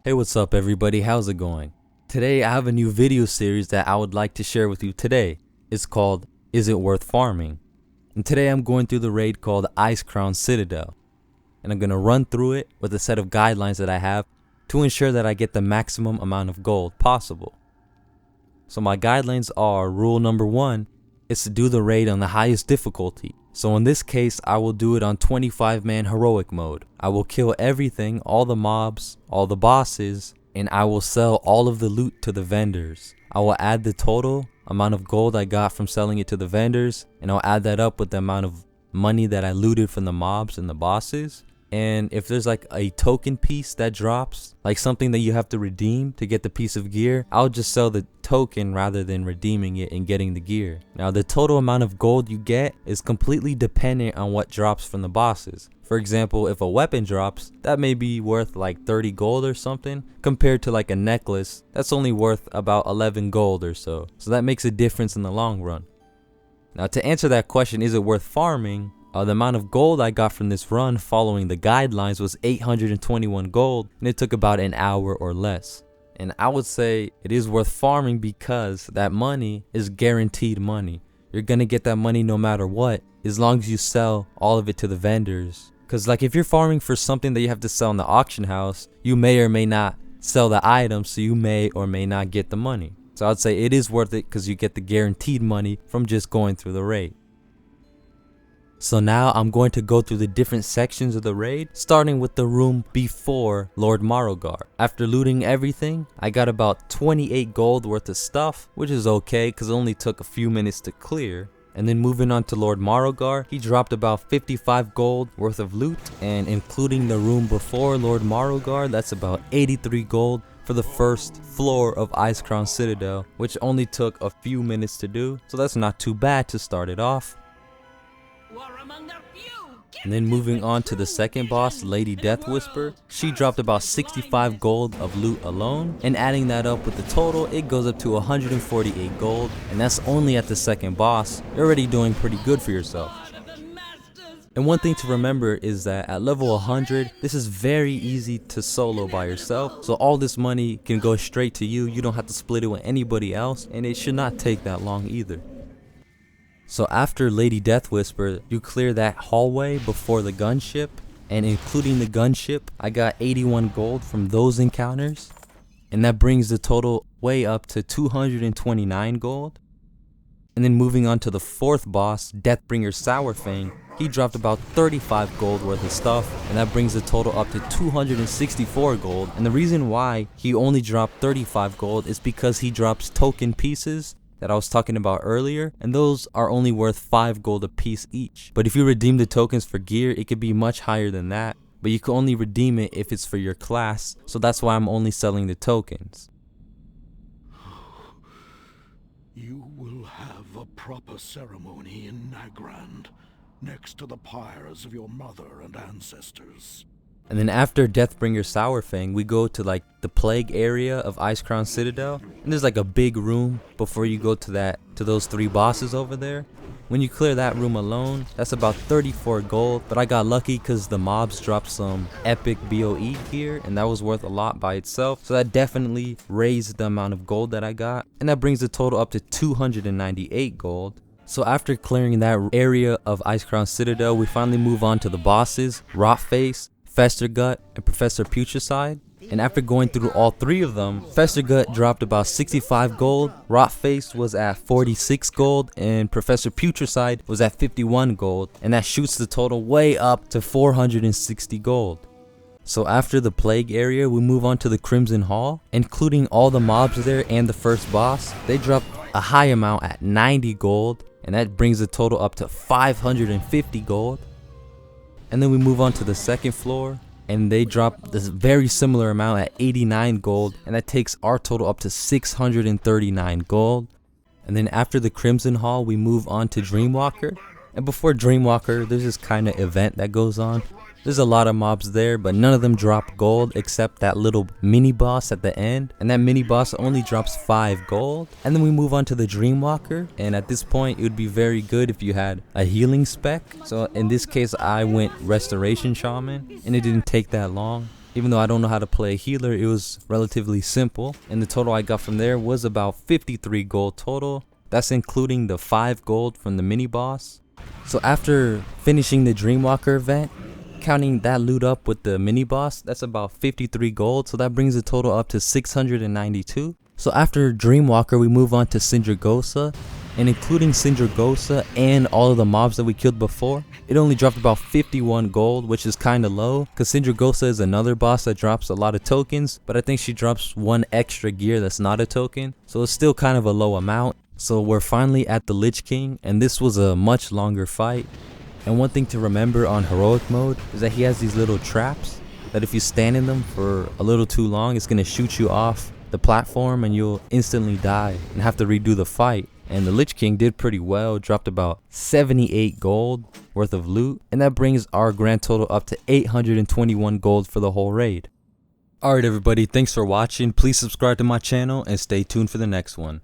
Hey, what's up everybody, how's it going? Today I have a new video series that I would like to share with you today. It's called, Is It Worth Farming? And today I'm going through the raid called Icecrown Citadel. And I'm going to run through it with a set of guidelines that I have to ensure that I get the maximum amount of gold possible. So my guidelines are, rule number 1 is to do the raid on the highest difficulty. So in this case, I will do it on 25-man heroic mode. I will kill everything, all the mobs, all the bosses, and I will sell all of the loot to the vendors. I will add the total amount of gold I got from selling it to the vendors, and I'll add that up with the amount of money that I looted from the mobs and the bosses. And if there's like a token piece that drops, like something that you have to redeem to get the piece of gear, I'll just sell the token rather than redeeming it and getting the gear. Now the total amount of gold you get is completely dependent on what drops from the bosses. For example, if a weapon drops, that may be worth like 30 gold or something, compared to like a necklace that's only worth about 11 gold or so. So that makes a difference in the long run. Now to answer that question, is it worth farming? The amount of gold I got from this run following the guidelines was 821 gold, and it took about an hour or less. And I would say it is worth farming because that money is guaranteed money. You're gonna get that money no matter what, as long as you sell all of it to the vendors. Cause like if you're farming for something that you have to sell in the auction house, you may or may not sell the item, so you may or may not get the money. So I'd say it is worth it because you get the guaranteed money from just going through the raid. So now I'm going to go through the different sections of the raid, starting with the room before Lord Morrogar. After looting everything, I got about 28 gold worth of stuff, which is okay because it only took a few minutes to clear. And then moving on to Lord Morrogar, he dropped about 55 gold worth of loot, and including the room before Lord Morrogar, that's about 83 gold for the first floor of Icecrown Citadel, which only took a few minutes to do, so that's not too bad to start it off. And then moving on to the second boss, Lady Deathwhisper, she dropped about 65 gold of loot alone, and adding that up with the total, it goes up to 148 gold, and that's only at the second boss. You're already doing pretty good for yourself. And one thing to remember is that at level 100, this is very easy to solo by yourself, so all this money can go straight to you. You don't have to split it with anybody else, and it should not take that long either. So after Lady Deathwhisper, you clear that hallway before the gunship, and including the gunship, I got 81 gold from those encounters, and that brings the total way up to 229 gold. And then moving on to the fourth boss, Deathbringer Saurfang, he dropped about 35 gold worth of stuff, and that brings the total up to 264 gold. And the reason why he only dropped 35 gold is because he drops token pieces that I was talking about earlier, and those are only worth 5 gold a piece each. But if you redeem the tokens for gear, it could be much higher than that, but you can only redeem it if it's for your class, so that's why I'm only selling the tokens. You will have a proper ceremony in Nagrand, next to the pyres of your mother and ancestors. And then after Deathbringer Saurfang, we go to like the plague area of Icecrown Citadel, and there's like a big room before you go to those 3 bosses over there. When you clear that room alone, that's about 34 gold, but I got lucky because the mobs dropped some epic BOE gear, and that was worth a lot by itself, so that definitely raised the amount of gold that I got, and that brings the total up to 298 gold. So after clearing that area of Icecrown Citadel, we finally move on to the bosses, Rotface, Festergut, and Professor Putricide. And after going through all 3 of them, Festergut dropped about 65 gold, Rotface was at 46 gold, and Professor Putricide was at 51 gold, and that shoots the total way up to 460 gold. So after the plague area, we move on to the Crimson Hall, including all the mobs there and the first boss. They dropped a high amount at 90 gold, and that brings the total up to 550 gold. And then we move on to the second floor, and they drop this very similar amount at 89 gold, and that takes our total up to 639 gold. And then after the Crimson Hall, we move on to Dreamwalker. And before Dreamwalker, there's this kind of event that goes on. There's a lot of mobs there, but none of them drop gold except that little mini boss at the end, and that mini boss only drops 5 gold. And then we move on to the Dreamwalker, and at this point it would be very good if you had a healing spec. So in this case I went Restoration Shaman, and it didn't take that long. Even though I don't know how to play a healer, it was relatively simple. And the total I got from there was about 53 gold total. That's including the 5 gold from the mini boss. So after finishing the Dreamwalker event, counting that loot up with the mini boss, that's about 53 gold. So that brings the total up to 692. So after Dreamwalker, we move on to Sindragosa. And including Sindragosa and all of the mobs that we killed before, it only dropped about 51 gold, which is kinda low, because Sindragosa is another boss that drops a lot of tokens, but I think she drops 1 extra gear that's not a token, so it's still kind of a low amount. So we're finally at the Lich King, and this was a much longer fight. And one thing to remember on heroic mode is that he has these little traps, that if you stand in them for a little too long, it's gonna shoot you off the platform and you'll instantly die and have to redo the fight. And the Lich King did pretty well, dropped about 78 gold worth of loot, and that brings our grand total up to 821 gold for the whole raid. Alright everybody, thanks for watching. Please subscribe to my channel and stay tuned for the next one.